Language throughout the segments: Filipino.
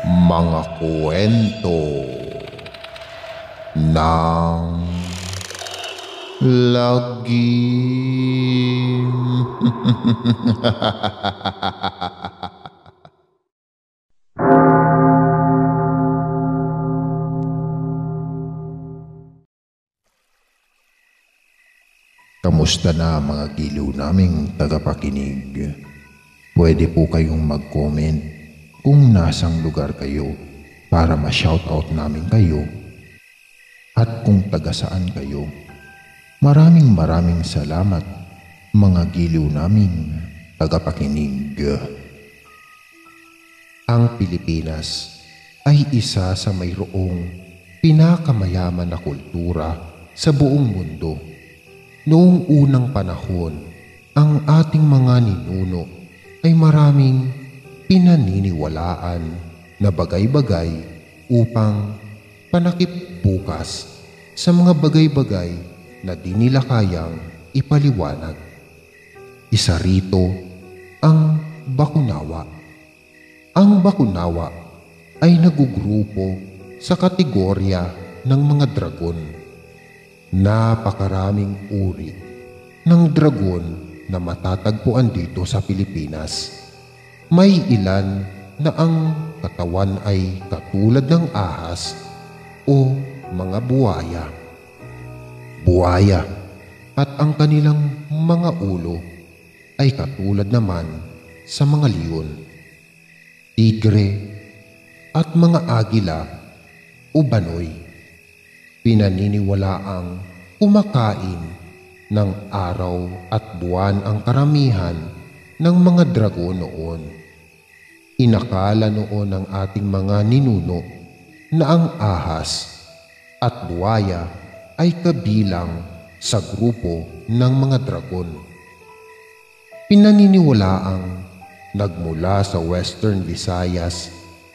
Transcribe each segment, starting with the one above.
Mga kwento ng lagim. Kamusta na mga giliw naming tagapakinig? Pwede po kayong mag-comment kung nasang lugar kayo para ma-shoutout namin kayo at kung taga saan kayo. Maraming salamat mga giliw naming tagapakinig. Ang Pilipinas ay isa sa mayroong pinakamayaman na kultura sa buong mundo. Noong unang panahon, ang ating mga ninuno ay maraming pinaniniwalaan na bagay-bagay upang panakip-bukas sa mga bagay-bagay na di nila kayang ipaliwanag. Isa rito ang Bakunawa. Ang Bakunawa ay nagugrupo sa kategorya ng mga dragon. Napakaraming uri ng dragon na matatagpuan dito sa Pilipinas. May ilan na ang katawan ay katulad ng ahas o mga buwaya. Buwaya at ang kanilang mga ulo ay katulad naman sa mga leon, tigre at mga agila o banoy. Pinaniniwalaang kumakain ng araw at buwan ang karamihan ng mga dragon noon. Inakala noon ng ating mga ninuno na ang ahas at buwaya ay kabilang sa grupo ng mga dragon. Pinaniniwalaang nagmula sa Western Visayas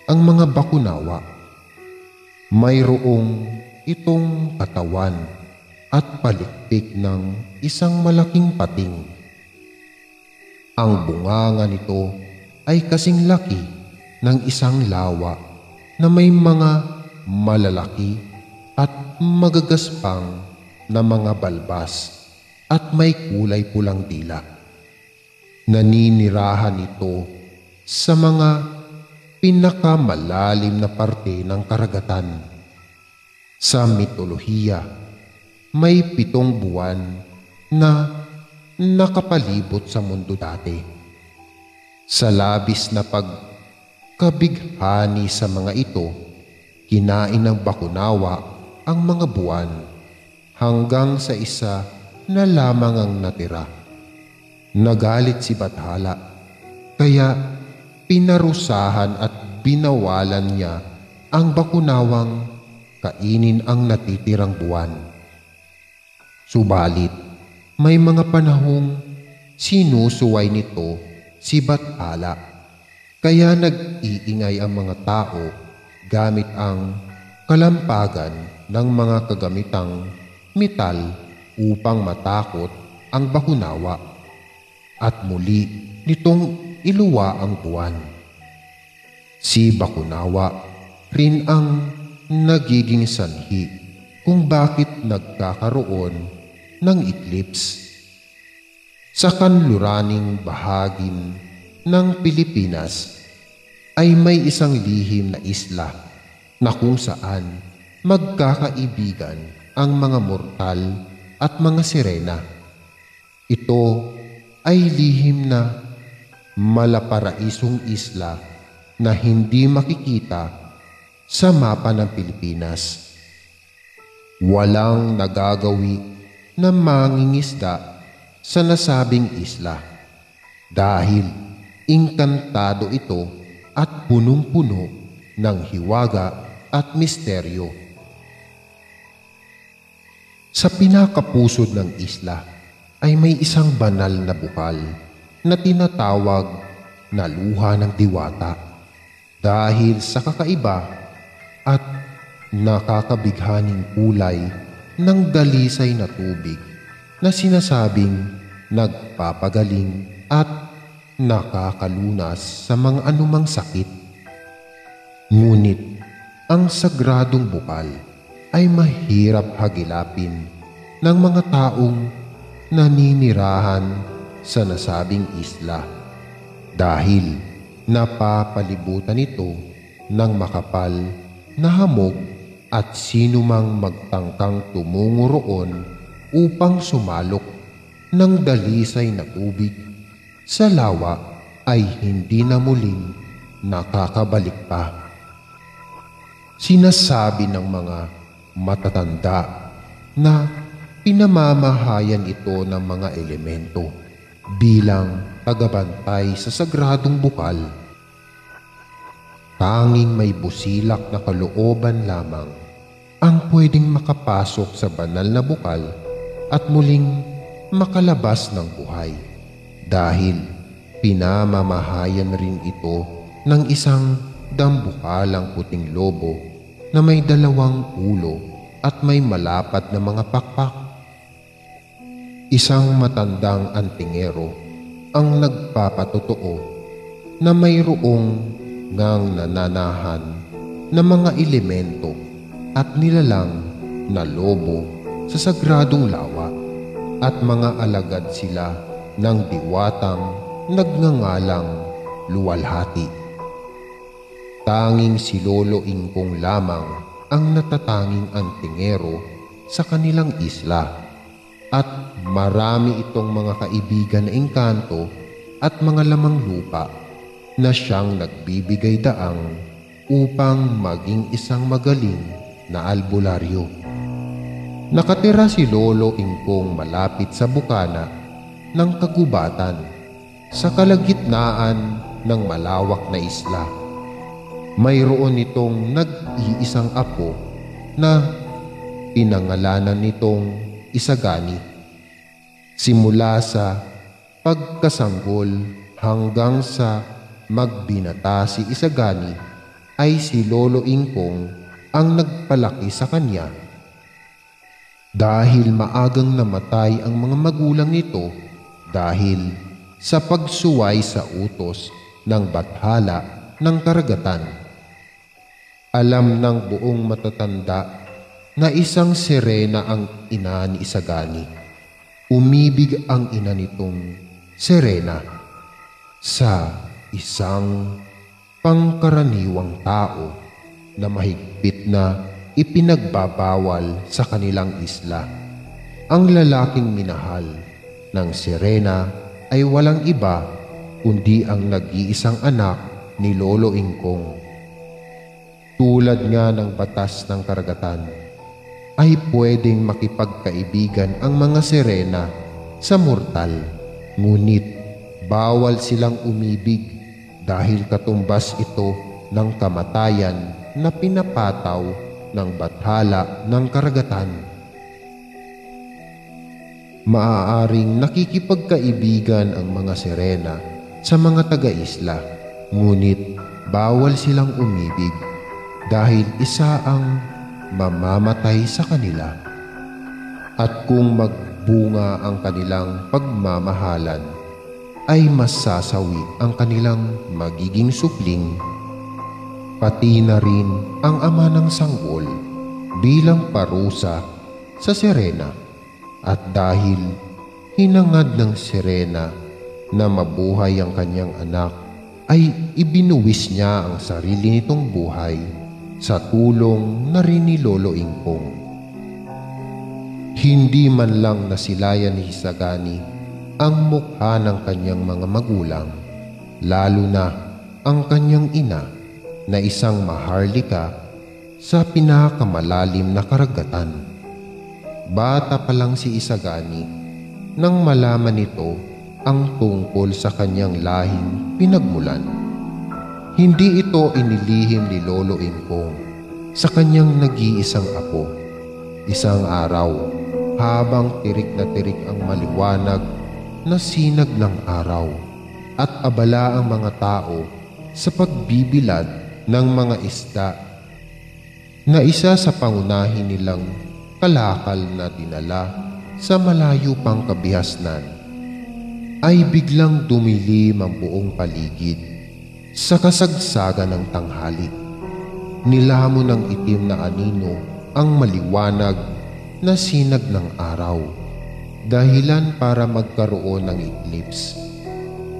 ang mga Bakunawa. Mayroong itong katawan at palikpik ng isang malaking pating. Ang bunganga nito ay kasing laki ng isang lawa na may mga malalaki at magagaspang na mga balbas at may kulay pulang dila. Naninirahan ito sa mga pinakamalalim na parte ng karagatan. Sa mitolohiya, may 7 buwan na nakapalibot sa mundo dati. Sa labis na pagkabighani sa mga ito, kinain ng Bakunawa ang mga buwan hanggang sa isa na lamang ang natira. Nagalit si Bathala, kaya pinarusahan at binawalan niya ang Bakunawang kainin ang natitirang buwan. Subalit, may mga panahong sinusuway nito si Bathala, kaya nag-iingay ang mga tao gamit ang kalampagan ng mga kagamitang metal upang matakot ang Bakunawa at muli nitong iluwa ang buwan. Si Bakunawa rin ang nagiging sanhi kung bakit nagkakaroon ng eclipse. Sa kanluraning bahagin ng Pilipinas ay may isang lihim na isla na kung saan magkakaibigan ang mga mortal at mga sirena. Ito ay lihim na malaparaisong isla na hindi makikita sa mapa ng Pilipinas. Walang nagagawi na mangingisda sa nasabing isla dahil inkantado ito at punong-puno ng hiwaga at misteryo. Sa pinakapusod ng isla ay may isang banal na bukal na tinatawag na luha ng diwata dahil sa kakaiba at nakakabighaning kulay ng dalisay na tubig na sinasabing nagpapagaling at nakakalunas sa mga anumang sakit. Ngunit ang sagradong bukal ay mahirap hagilapin ng mga taong naninirahan sa nasabing isla dahil napapalibutan ito ng makapal na hamog at sino mang magtangkang tumungo roon upang sumalok ng dalisay na tubig sa lawa ay hindi na muling nakakabalik pa. Sinasabi ng mga matatanda na pinamamahayan ito ng mga elemento bilang tagabantay sa sagradong bukal. Tanging may busilak na kalooban lamang ang pwedeng makapasok sa banal na bukal at muling makalabas ng buhay dahil pinamamahayan rin ito ng isang dambukalang puting lobo na may 2 ulo at may malapat na mga pakpak. Isang matandang antingero ang nagpapatotoo na mayroong ngang nananahan na mga elemento at nilalang na lobo sa sagradong lawa at mga alagad sila ng diwatang nagngangalang luwalhati. Tanging si Lolo Ingkong lamang ang natatanging antingero sa kanilang isla at marami itong mga kaibigan na engkanto at mga lamang lupa na siyang nagbibigay daang upang maging isang magaling na albularyo. Nakatira si Lolo Ingkong malapit sa bukana ng kagubatan sa kalagitnaan ng malawak na isla. Mayroon itong nag-iisang apo na pinangalanan nitong Isagani. Simula sa pagkasanggol hanggang sa magbinata si Isagani ay si Lolo Ingkong ang nagpalaki sa kanya. Dahil maagang namatay ang mga magulang nito dahil sa pagsuway sa utos ng bathala ng karagatan. Alam ng buong matatanda na isang sirena ang ina ni Isagani. Umibig ang ina nitong sirena sa isang pangkaraniwang tao na mahigpit na ipinagbabawal sa kanilang isla. Ang lalaking minahal ng sirena ay walang iba kundi ang nag-iisang anak ni Lolo Ingkong. Tulad nga ng batas ng karagatan, ay pwedeng makipagkaibigan ang mga sirena sa mortal, ngunit bawal silang umibig dahil katumbas ito ng kamatayan na pinapataw ng bathala ng karagatan. Maaaring nakikipagkaibigan ang mga sirena sa mga taga-isla, ngunit bawal silang umibig dahil isa ang mamamatay sa kanila. At kung magbunga ang kanilang pagmamahalan, ay masasawi ang kanilang magiging supling, pati na rin ang ama ng sanggol bilang parusa sa sirena. At dahil hinangad ng sirena na mabuhay ang kanyang anak, ay ibinuwis niya ang sarili nitong buhay sa tulong na rin ni Lolo Ingkong. Hindi man lang nasilayan ni Isagani ang mukha ng kanyang mga magulang, lalo na ang kanyang ina na isang maharlika sa pinakamalalim na karagatan. Bata pa lang si Isagani nang malaman nito ang tungkol sa kanyang lahing pinagmulan. Hindi ito inilihim ni Lolo Ingkong sa kanyang nag-iisang apo. Isang araw, habang tirik na tirik ang maliwanag na sinag ng araw at abala ang mga tao sa pagbibilad ng mga isda na isa sa pangunahin nilang kalakal na dinala sa malayo pang kabihasnan, ay biglang dumilim ang buong paligid sa kasagsagan ng tanghali. nilamon ng itim na anino ang maliwanag na sinag ng araw, dahilan para magkaroon ng eclipse.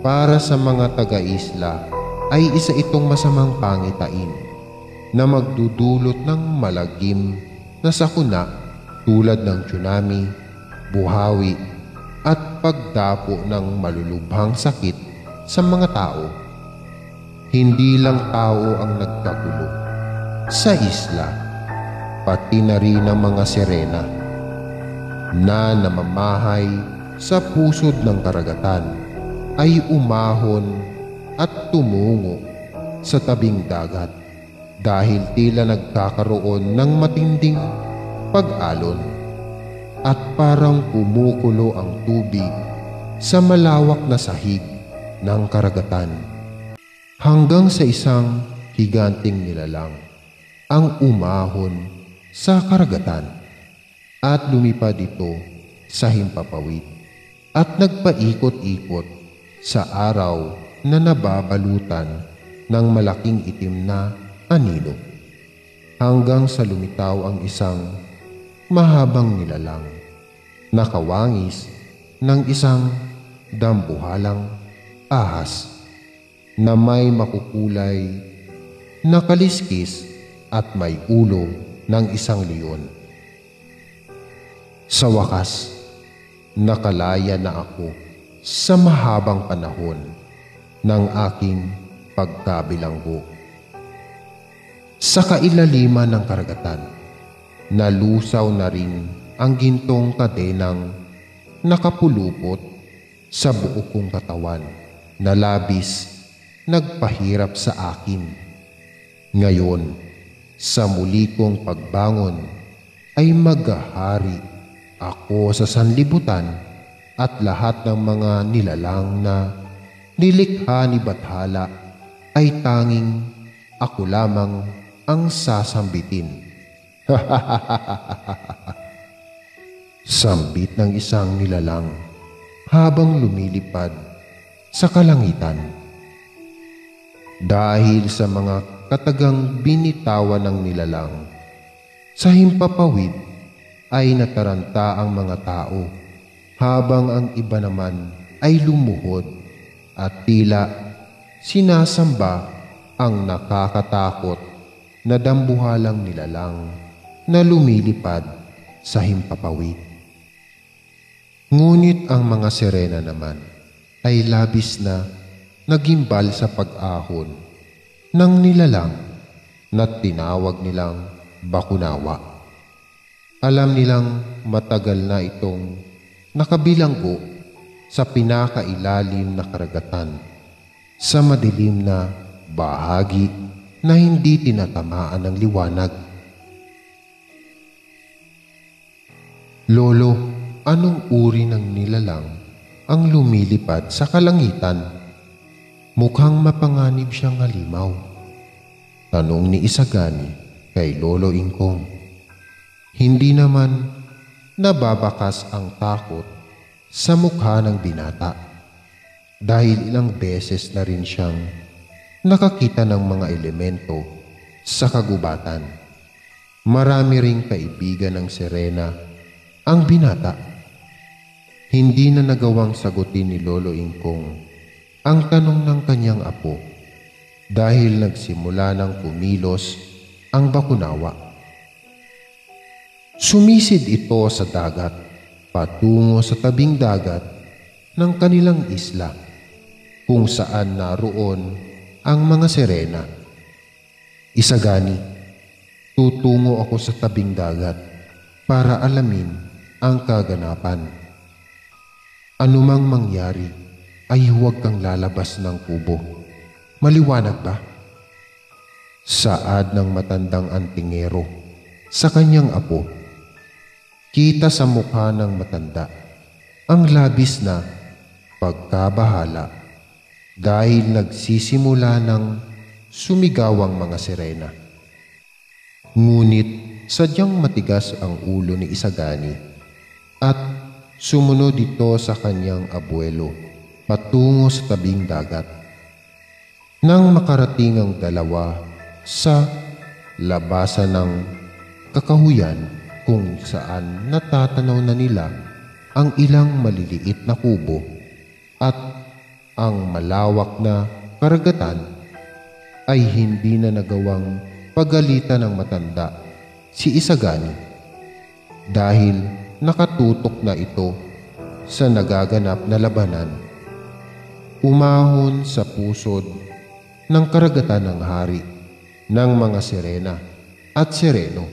Para sa mga taga-isla ay isa itong masamang pangitain na magdudulot ng malagim na sakuna tulad ng tsunami, buhawi at pagdapo ng malulubhang sakit sa mga tao. Hindi lang tao ang nagkagulo sa isla, pati na rin ang mga sirena na namamahay sa pusod ng karagatan ay umahon at tumungo sa tabing dagat dahil tila nagkakaroon ng matinding pag-alon at parang kumukulo ang tubig sa malawak na sahig ng karagatan hanggang sa isang higanting nilalang ang umahon sa karagatan at lumipad ito sa himpapawid at nagpaikot-ikot sa araw na nababalutan ng malaking itim na anino hanggang sa lumitaw ang isang mahabang nilalang na kawangis ng isang dambuhalang ahas na may makukulay na kaliskis at may ulo ng isang leon. Sa wakas, nakalaya na ako sa mahabang panahon ng aking pagkabilanggo. Sa kailaliman ng karagatan, nalusaw na rin ang gintong kadenang nakapulupot sa buo kong katawan na labis nagpahirap sa akin. Ngayon, sa muli kong pagbangon ay maghahari ako sa sanlibutan at lahat ng mga nilalang na nilikha ni Bathala ay tanging ako lamang ang sasambitin. Sambit ng isang nilalang habang lumilipad sa kalangitan. Dahil sa mga katagang binitawan ng nilalang, sa himpapawid ay nataranta ang mga tao habang ang iba naman ay lumuhod at tila sinasamba ang nakakatakot na dambuhalang nilalang na lumilipad sa himpapawid. Ngunit ang mga sirena naman ay labis na nagimbal sa pag-ahon ng nilalang na tinawag nilang Bakunawa. Alam nilang matagal na itong nakabilanggo sa pinakailalim na karagatan sa madilim na bahagi na hindi tinatamaan ng liwanag. Lolo, anong uri ng nilalang ang lumilipad sa kalangitan? Mukhang mapanganib siyang halimaw. Tanong ni Isagani kay Lolo Ingkong. Hindi naman nababakas ang takot sa mukha ng binata dahil ilang beses na rin siyang nakakita ng mga elemento sa kagubatan. Marami ring kaibigan ng sirena ang binata. Hindi na nagawang sagutin ni Lolo Ingkong ang tanong ng kanyang apo dahil nagsimula ng kumilos ang Bakunawa. Sumisid ito sa dagat patungo sa tabing dagat ng kanilang isla kung saan naroon ang mga sirena. Isagani, tutungo ako sa tabing dagat para alamin ang kaganapan. Anumang mangyari ay huwag kang lalabas ng kubo. Maliwanag ba? Saad ng matandang antingero sa kanyang apo. Kita sa mukha ng matanda ang labis na pagkabahala dahil nagsisimula ng sumigaw ang mga sirena. Ngunit sadyang matigas ang ulo ni Isagani at sumunod ito sa kanyang abuelo patungo sa tabing dagat. Nang makarating ang dalawa sa labasan ng kakahuyan kung saan natatanaw na nila ang ilang maliliit na kubo at ang malawak na karagatan ay hindi na nagawang pagalitan ng matanda si Isagani dahil nakatutok na ito sa nagaganap na labanan. Umahon sa pusod ng karagatan ng hari ng mga sirena at sireno,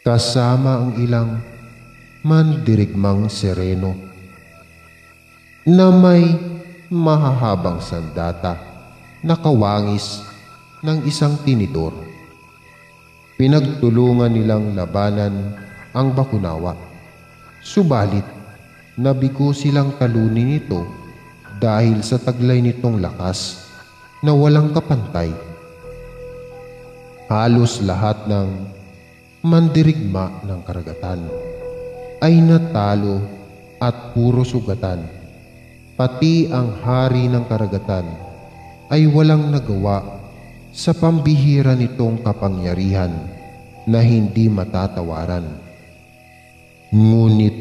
kasama ang ilang mandirigmang sireno na may mahahabang sandata na kawangis ng isang tinidor. Pinagtulungan nilang labanan ang Bakunawa, subalit nabigo silang talunin nito dahil sa taglay nitong lakas na walang kapantay. Halos lahat ng mandirigma ng karagatan ay natalo at puro sugatan. Pati ang hari ng karagatan ay walang nagawa sa pambihira nitong kapangyarihan na hindi matatawaran. Ngunit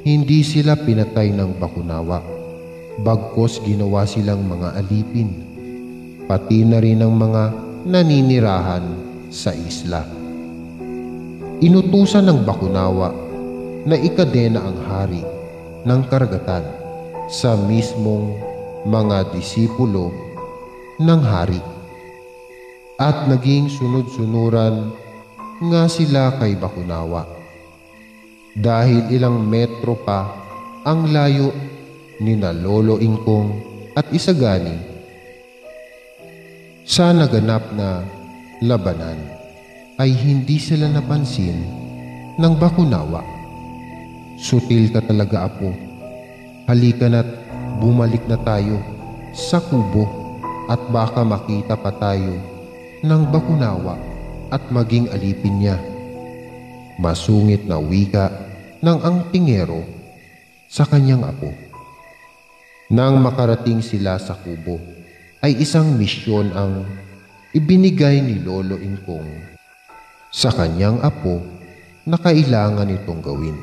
hindi sila pinatay ng Bakunawa, bagkos ginawa silang mga alipin, pati na rin ang mga naninirahan sa isla. Inutusan ng Bakunawa na ikadena ang hari ng karagatan sa mismong mga disipulo ng hari, at naging sunod-sunuran nga sila kay Bakunawa dahil ilang metro pa ang layo nina Lolo Ingkong at Isagani. Sa naganap na labanan ay hindi sila napansin ng Bakunawa. "Sutil ka talaga, apo. Halika na't bumalik na tayo sa kubo at baka makita pa tayo ng Bakunawa at maging alipin niya." Masungit na wika ng angtingero sa kanyang apo. Nang makarating sila sa kubo, ay isang misyon ang ibinigay ni Lolo Ingkong sa kanyang apo na kailangan itong gawin.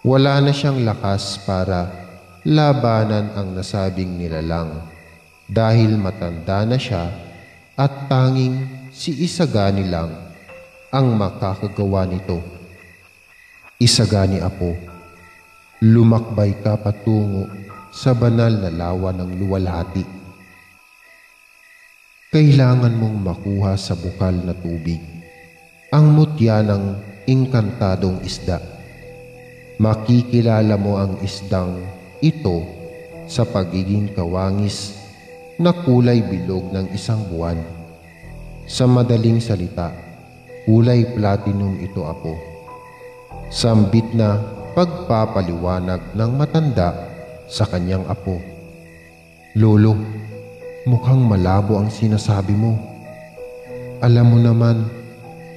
Wala na siyang lakas para labanan ang nasabing nilalang dahil matanda na siya at tanging si Isagani lang ang makakagawa nito. "Isagani, apo, lumakbay ka patungo sa banal na lawa ng luwalhati. Kailangan mong makuha sa bukal na tubig ang mutya ng inkantadong isda. Makikilala mo ang isdang ito sa pagiging kawangis na kulay bilog ng isang buwan. Sa madaling salita, kulay platinum ito, apo." Sambit na pagpapaliwanag ng matanda sa kanyang apo. "Lolo, mukhang malabo ang sinasabi mo. Alam mo naman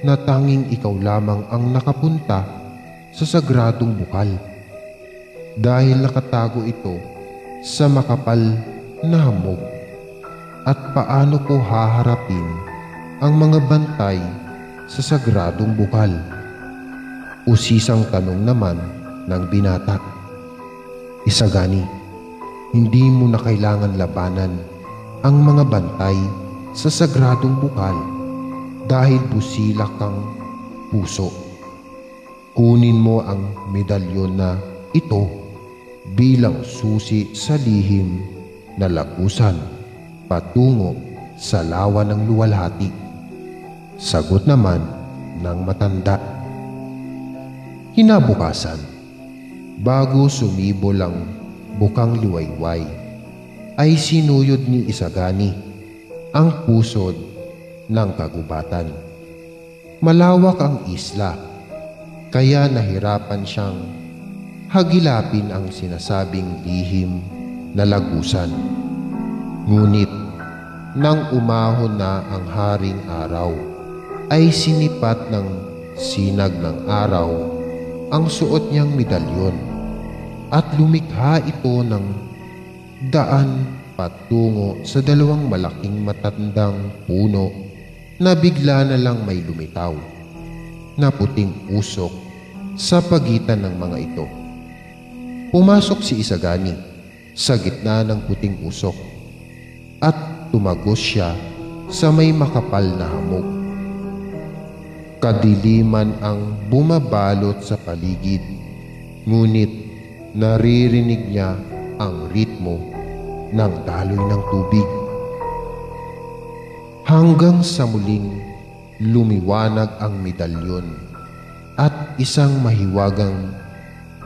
na tanging ikaw lamang ang nakapunta sa sagradong bukal dahil nakatago ito sa makapal na hamog. At paano ko haharapin ang mga bantay sa sagradong bukal?" Usisang tanong naman ng binata. "Isagani, hindi mo na kailangan labanan ang mga bantay sa sagradong bukal dahil busilak kang puso. Kunin mo ang medalyon na ito bilang susi sa lihim na lagusan patungo sa lawa ng luwalhati." Sagot naman ng matanda. Kinabukasan, bago sumibol ang bukang liwayway, ay sinuyod ni Isagani ang pusod ng kagubatan. Malawak ang isla, kaya nahirapan siyang hagilapin ang sinasabing lihim na lagusan. Ngunit nang umahon na ang haring araw, ay sinipat ng sinag ng araw ang suot niyang medalyon at lumikha ito ng daan patungo sa dalawang malaking matandang puno na bigla na lang may lumitaw na puting usok sa pagitan ng mga ito. Pumasok si Isagani sa gitna ng puting usok at tumagos siya sa may makapal na hamog. Kadiliman ang bumabalot sa paligid, ngunit naririnig niya ang ritmo ng daloy ng tubig. Hanggang sa muling lumiwanag ang medalyon at isang mahiwagang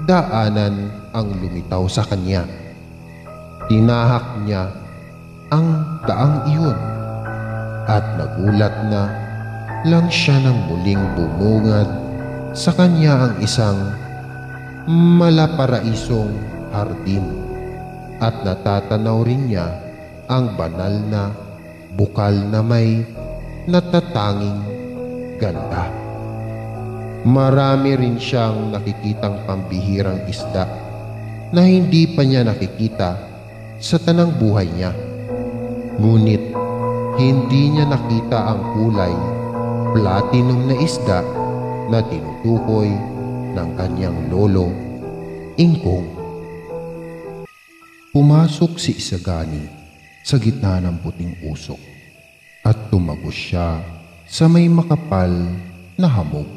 daanan ang lumitaw sa kanya. Tinahak niya ang daang iyon at nagulat na lang siya nang muling bumungad sa kanya ang isang malaparaisong hardin at natatanaw rin niya ang banal na bukal na may natatanging ganda. Marami rin siyang nakikitang pambihirang isda na hindi pa niya nakikita sa tanang buhay niya. Ngunit hindi niya nakita ang kulay platinum na isda na tinutukoy ng kanyang lolo, Ingkong. Pumasok si Isagani sa gitna ng puting usok at tumagos siya sa may makapal na hamog.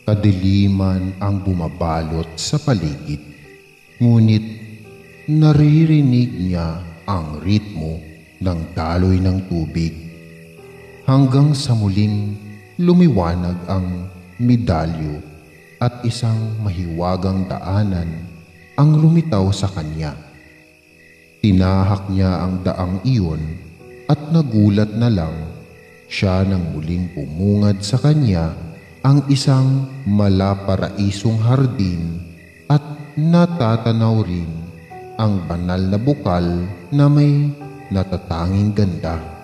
Kadiliman ang bumabalot sa paligid, ngunit naririnig niya ang ritmo ng daloy ng tubig hanggang sa muling lumiwanag ang medalyo at isang mahiwagang daanan ang lumitaw sa kanya. Tinahak niya ang daang iyon at nagulat na lang siya nang muling pumungad sa kanya ang isang malaparaisong hardin at natatanaw rin ang banal na bukal na may natatanging ganda.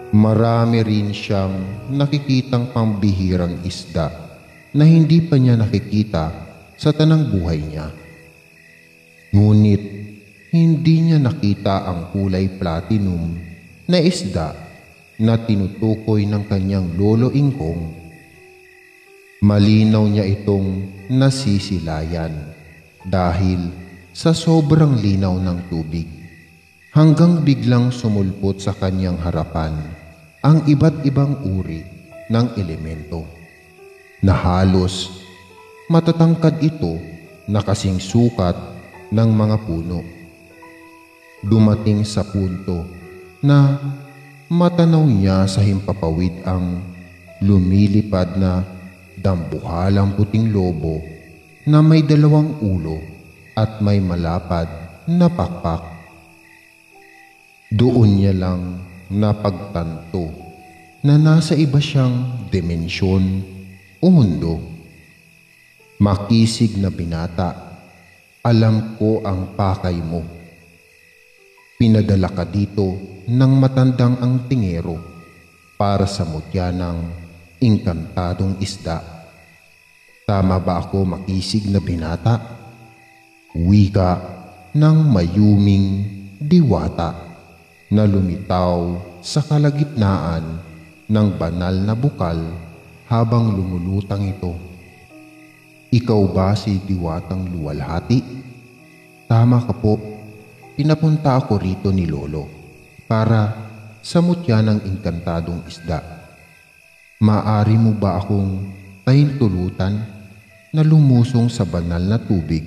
Marami rin siyang nakikitang pambihirang isda na hindi pa niya nakikita sa tanang buhay niya. Ngunit hindi niya nakita ang kulay platinum na isda na tinutukoy ng kanyang lolo Ingkong. Malinaw niya itong nasisilayan dahil sa sobrang linaw ng tubig, hanggang biglang sumulpot sa kanyang harapan ang iba't ibang uri ng elemento na halos matatangkad ito na kasing sukat ng mga puno. Dumating sa punto na matanaw niya sa himpapawid ang lumilipad na dambuhalang puting lobo na may 2 ulo at may malapad na pakpak. Doon niya lang napagtanto na nasa iba siyang dimensyon o mundo. Makisig na binata, alam ko ang pakay mo. Pinadala ka dito ng matandang ang tingero para sa mutya ng engkantadong isda. Tama ba ako, makisig na binata? Wika ng mayuming diwata na lumitaw sa kalagitnaan ng banal na bukal habang lumulutang ito. Ikaw ba si Diwatang Luwalhati? Tama ka po. Pinapunta ako rito ni Lolo para sa mutya ng engkantadong isda. Maaari mo ba akong pahintulutan na lumusong sa banal na tubig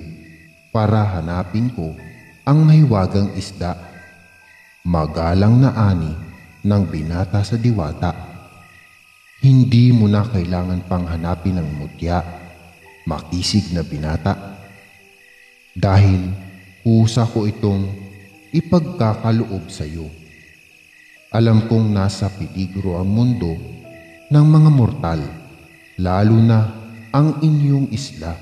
para hanapin ko ang mahiwagang isda? Magalang na ani ng binata sa diwata. Hindi mo na kailangan pang hanapin ang mutya, makisig na binata. Dahil kusa ko itong ipagkakaloob sa iyo. Alam kong nasa peligro ang mundo ng mga mortal, lalo na ang inyong isla,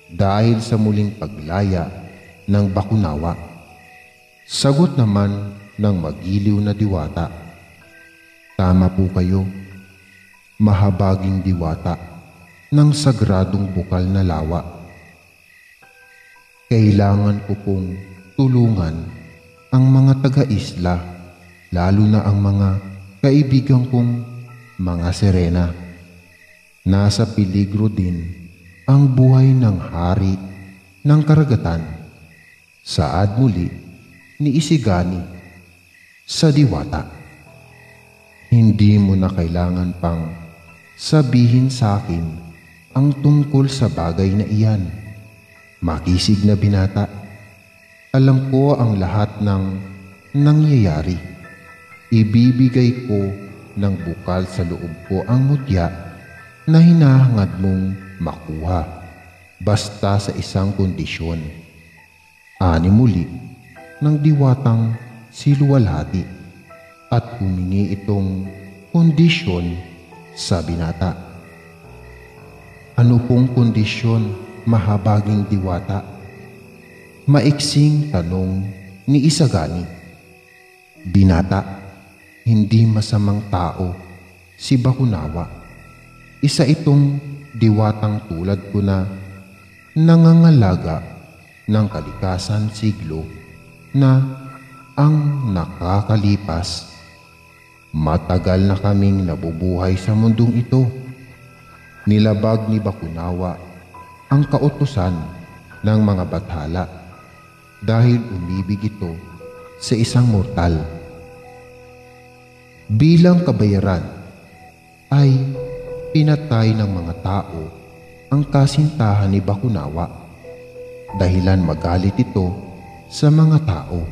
dahil sa muling paglaya ng bakunawa. Sagot naman ng magiliw na diwata. Tama po kayo, mahabaging diwata ng sagradong bukal na lawa. Kailangan ko pong tulungan ang mga taga-isla, lalo na ang mga kaibigan kong mga sirena. Nasa peligro din ang buhay ng hari ng karagatan. Saad muli ni Isigani sa diwata. Hindi mo na kailangan pang sabihin sa akin ang tungkol sa bagay na iyan. Makisig na binata. Alam ko ang lahat ng nangyayari. Ibibigay ko ng bukal sa loob ko ang mutya na hinahangad mong makuha, basta sa isang kondisyon. Ani muli ng diwatang si Luwalhati at humingi itong kondisyon sa binata. Ano pong kondisyon, mahabaging diwata? Maiksing tanong ni Isagani. Binata, hindi masamang tao si Bakunawa. Isa itong diwatang tulad ko na nangangalaga ng kalikasan siglo na ang nakakalipas. Matagal na kaming nabubuhay sa mundong ito. Nilabag ni Bakunawa ang kautusan ng mga bathala dahil umibig ito sa isang mortal. Bilang kabayaran ay pinatay ng mga tao ang kasintahan ni Bakunawa, dahilan magalit ito sa mga tao,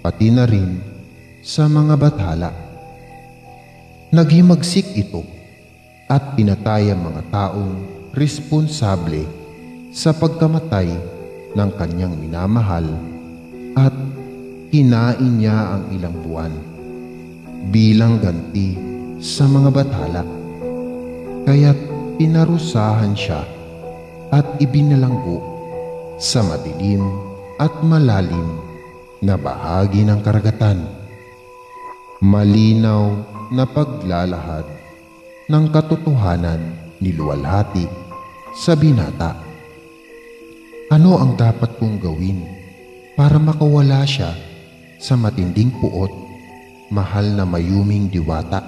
pati na rin sa mga bathala. Naghimagsik ito at pinatay ang mga taong responsable sa pagkamatay ng kanyang minamahal at kinain niya ang ilang buwan bilang ganti sa mga bathala. Kaya't pinarusahan siya at ibinalanggo sa madilim at malalim na bahagi ng karagatan. Malinaw na paglalahad ng katotohanan ni Luwalhati sa binata. Ano ang dapat kong gawin para makawala siya sa matinding puot, mahal na mayuming diwata?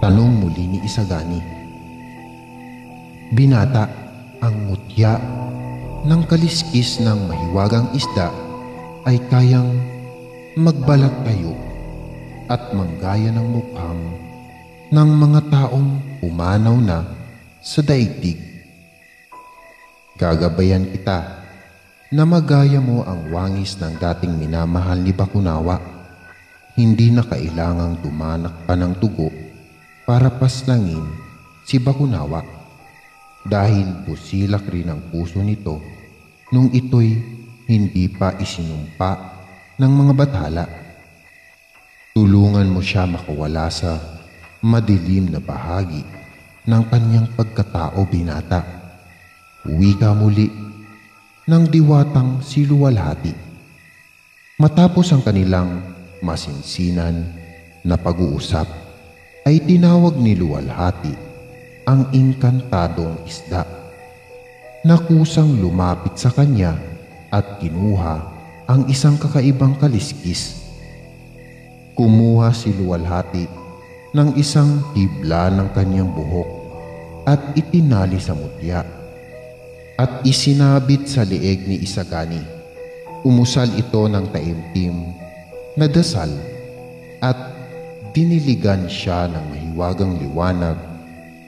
Tanong muli ni Isagani. Binata, ang mutya ng kaliskis ng mahiwagang isda ay kayang magbalat kayo at manggaya ng mukhang ng mga taong pumanaw na sa daigdig. Gagabayan kita na magaya mo ang wangis ng dating minamahal ni Bakunawa. Hindi na kailangang dumanak pa ng tugo para paslangin si Bakunawa, dahil busilak rin ang puso nito nung ito'y hindi pa isinumpa ng mga bathala. Tulungan mo siya makawala sa madilim na bahagi ng kanyang pagkatao, binata. Wika muli ng diwatang si Luwalhati. Matapos ang kanilang masinsinan na pag-uusap, ay tinawag ni Luwalhati ang inkantadong isda na kusang lumapit sa kanya at kinuha ang isang kakaibang kaliskis. Kumuha si Luwalhati ng isang hibla ng kanyang buhok at itinali sa mutya at isinabit sa leeg ni Isagani. Umusal ito ng taimtim na dasal at diniligan siya ng mahiwagang liwanag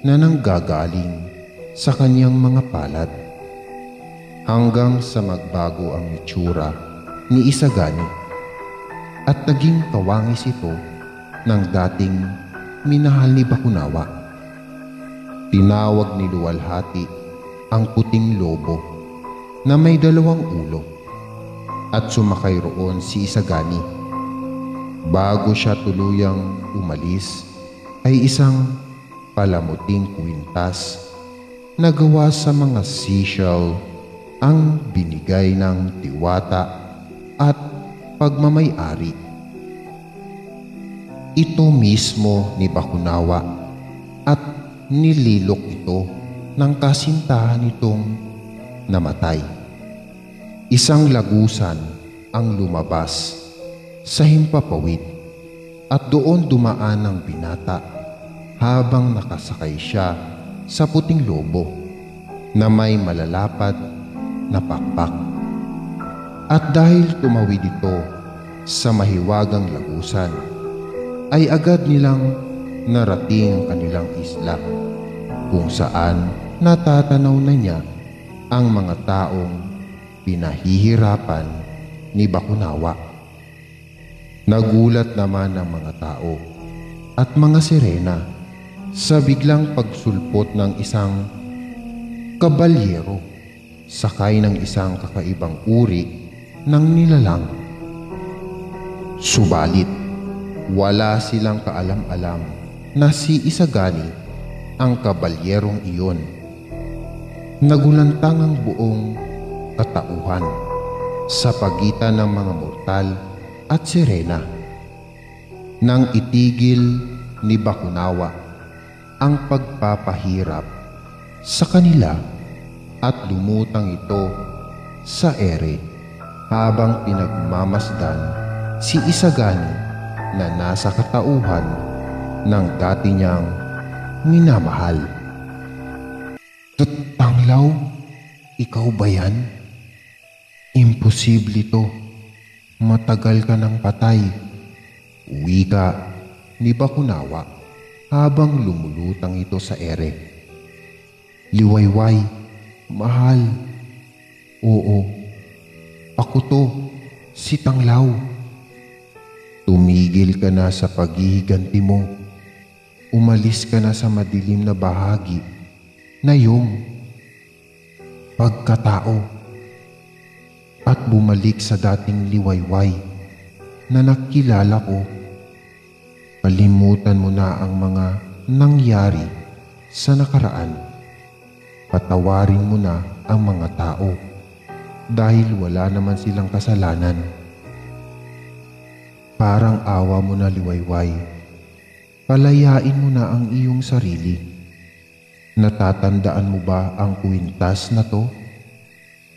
na nanggagaling sa kanyang mga palad, hanggang sa magbago ang itsura ni Isagani at naging kawangis ito ng dating minahal ni Bakunawa. Tinawag ni Luwalhati ang puting lobo na may 2 ulo at sumakay roon si Isagani. Bago siya tuluyang umalis, ay isang palamuting kwintas na gawa sa mga seashell ang binigay ng diwata at pagmamay-ari. Ito mismo ni Bakunawa at nililok ito ng kasintahan nitong namatay. Isang lagusan ang lumabas sa himpapawid at doon dumaan ang binata habang nakasakay siya sa puting lobo na may malalapad na pakpak. At dahil tumawid ito sa mahiwagang lagusan, ay agad nilang narating ang kanilang isla, kung saan natatanaw na niya ang mga taong pinahihirapan ni Bakunawa. Nagulat naman ang mga tao at mga sirena sa biglang pagsulpot ng isang kabalyero sakay ng isang kakaibang uri ng nilalang. Subalit, wala silang kaalam-alam na si Isagani ang kabalyerong iyon. Nagulantang ang buong katauhan sa pagitan ng mga mortal at sirena nang itigil ni Bakunawa ang pagpapahirap sa kanila at lumutang ito sa ere habang pinagmamasdan si Isagani na nasa katauhan ng dati niyang minamahal. Tanglaw, ikaw ba yan? Imposible to. Matagal ka ng patay. Wika ni Bakunawa habang lumulutang ito sa ere. Liwayway, mahal. Oo, ako to, si Tanglaw. Tumigil ka na sa paghihiganti mo. Umalis ka na sa madilim na bahagi na iyong pagkatao at bumalik sa dating liwayway na nakilala ko. Kalimutan mo na ang mga nangyari sa nakaraan. Patawarin mo na ang mga tao dahil wala naman silang kasalanan. Parang awa mo na, liwayway. Palayain mo na ang iyong sarili. Natatandaan mo ba ang kwintas na to?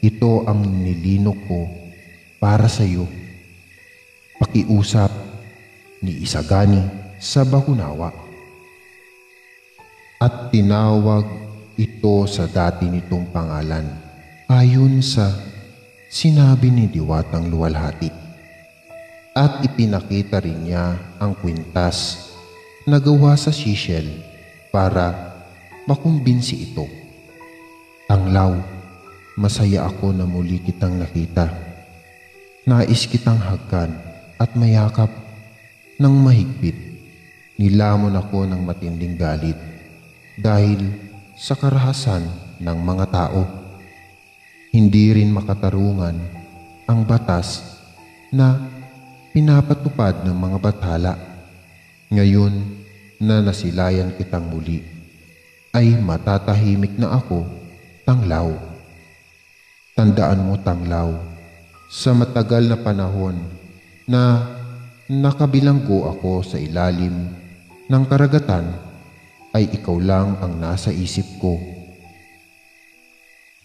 Ito ang nilinok ko para sa iyo. Pakiusap ni Isagani sa Bakunawa. At tinawag ito sa dati nitong pangalan ayon sa sinabi ni Diwatang Luwalhati. At ipinakita rin niya ang kwintas na gawa sa sishel para makumbinsi ito. Tanglaw, masaya ako na muli kitang nakita. Nais kitang hagkan at mayakap ng mahigpit. Nilamon ako ng matinding galit dahil sa karahasan ng mga tao. Hindi rin makatarungan ang batas na pinapatupad ng mga bathala. Ngayon na nasilayan kitang muli, ay matatahimik na ako, Tanglaw. Tandaan mo, Tanglaw, sa matagal na panahon na nakabilanggo ako sa ilalim ng karagatan, ay ikaw lang ang nasa isip ko.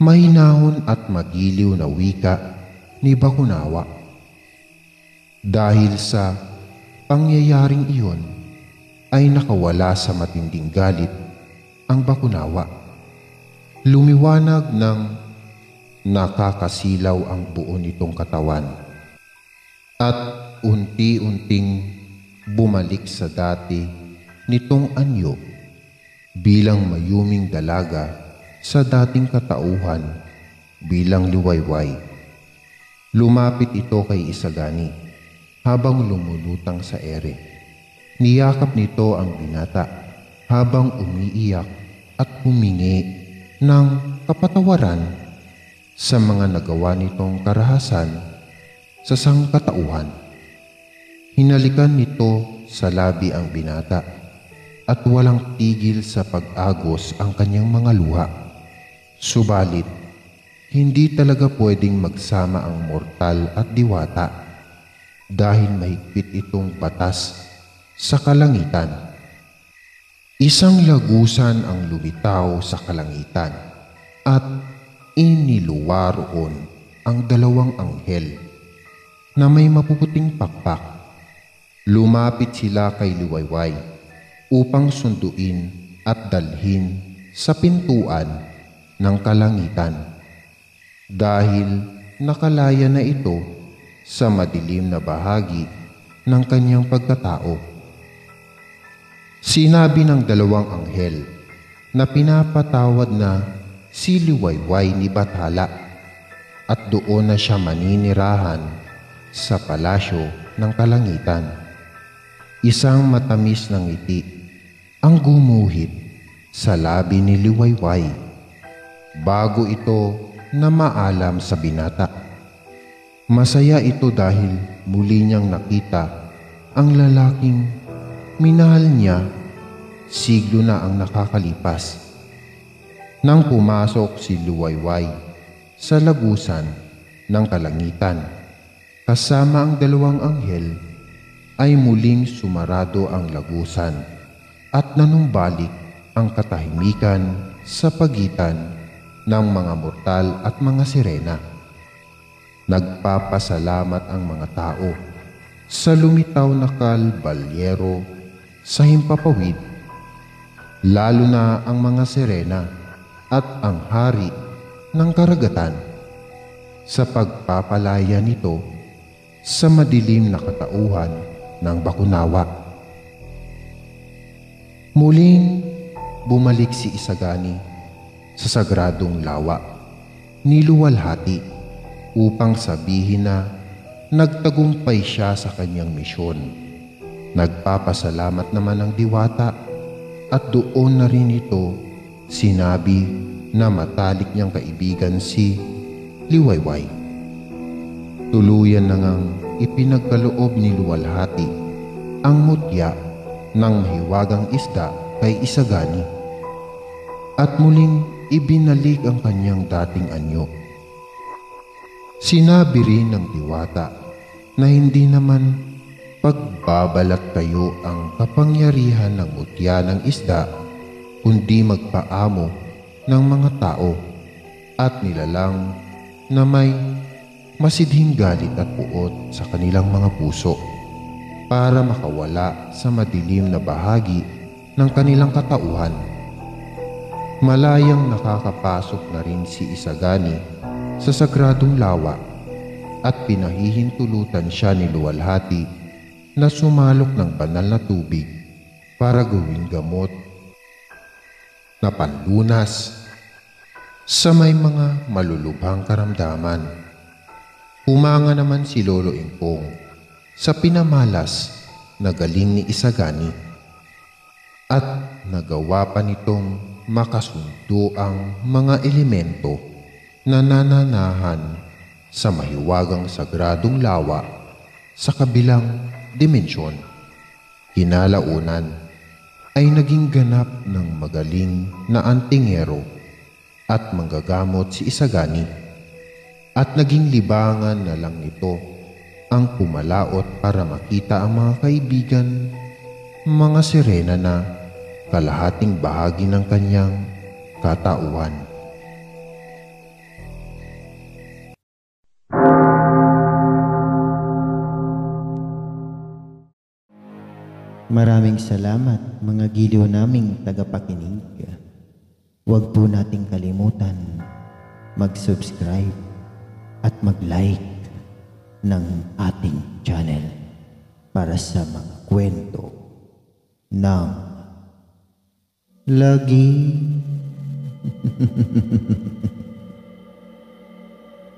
Mahinahon at magiliw na wika ni Bakunawa. Dahil sa pangyayaring iyon, ay nakawala sa matinding galit ang Bakunawa. Lumiwanag ng nakakasilaw ang buo nitong katawan at unti-unting bumalik sa dati nitong anyo bilang mayuming dalaga sa dating katauhan bilang liwayway. Lumapit ito kay Isagani habang lumulutang sa ere. Niyakap nito ang binata habang umiiyak at humingi ng kapatawaran sa mga nagawa nitong karahasan sa sangkatauhan. Hinalikan nito sa labi ang binata at walang tigil sa pag-agos ang kanyang mga luha. Subalit, hindi talaga pwedeng magsama ang mortal at diwata dahil mahigpit itong batas sa kalangitan. Isang lagusan ang lumitaw sa kalangitan at iniluwa roon ang dalawang anghel na may mapuputing pakpak. Lumapit sila kay Liwayway upang sunduin at dalhin sa pintuan ng kalangitan dahil nakalaya na ito sa madilim na bahagi ng kanyang pagkatao. Sinabi ng dalawang anghel na pinapatawad na si Liwayway ni Bathala at doon na siya maninirahan sa palasyo ng kalangitan. Isang matamis na ngiti ang gumuhit sa labi ni Liwayway bago ito na maalam sa binata. Masaya ito dahil muli niyang nakita ang lalaking minahal niya siglo na ang nakakalipas. Nang pumasok si Liwayway sa lagusan ng kalangitan kasama ang dalawang anghel, ay muling sumarado ang lagusan at nanumbalik ang katahimikan sa pagitan ng mga mortal at mga sirena. Nagpapasalamat ang mga tao sa lumitaw na kalbalyero sa himpapawid, lalo na ang mga sirena at ang hari ng karagatan sa pagpapalaya nito sa madilim na katauhan ng Bakunawa. Muling bumalik si Isagani sa sagradong lawa, niluwalhati upang sabihin na nagtagumpay siya sa kanyang misyon. Nagpapasalamat naman ang diwata at doon na rin ito sinabi na matalik niyang kaibigan si Liwayway. Tuluyan na ngang ipinagkaloob ni Luwalhati ang mutya ng mahiwagang isda kay Isagani at muling ibinalik ang kanyang dating anyo. Sinabi rin ng diwata na hindi naman pagbabalat kayo ang kapangyarihan ng mutya ng isda, kundi magpaamo ng mga tao at nilalang na may masidhing galit at puot sa kanilang mga puso para makawala sa madilim na bahagi ng kanilang katauhan. Malayang nakakapasok na rin si Isagani sa sagradong lawa at pinahihintulutan siya ni Luwalhati na sumalok ng banal na tubig para gawing gamot na panlunas sa may mga malulubhang karamdaman. Humanga naman si Lolo Impong sa pinamalas na galing ni Isagani at nagawa pa nitong makasundo ang mga elemento na nananahan sa mahiwagang sagradong lawa sa kabilang dimensyon. Kinalaunan ay naging ganap ng magaling na antingero at manggagamot si Isagani at naging libangan na lang nito ang pumalaot para makita ang mga kaibigan, mga sirena na kalahating bahagi ng kanyang katauhan. Maraming salamat mga giliw naming tagapakinig. Huwag po nating kalimutan mag-subscribe at mag-like ng ating channel para sa mga kwento ng lagi.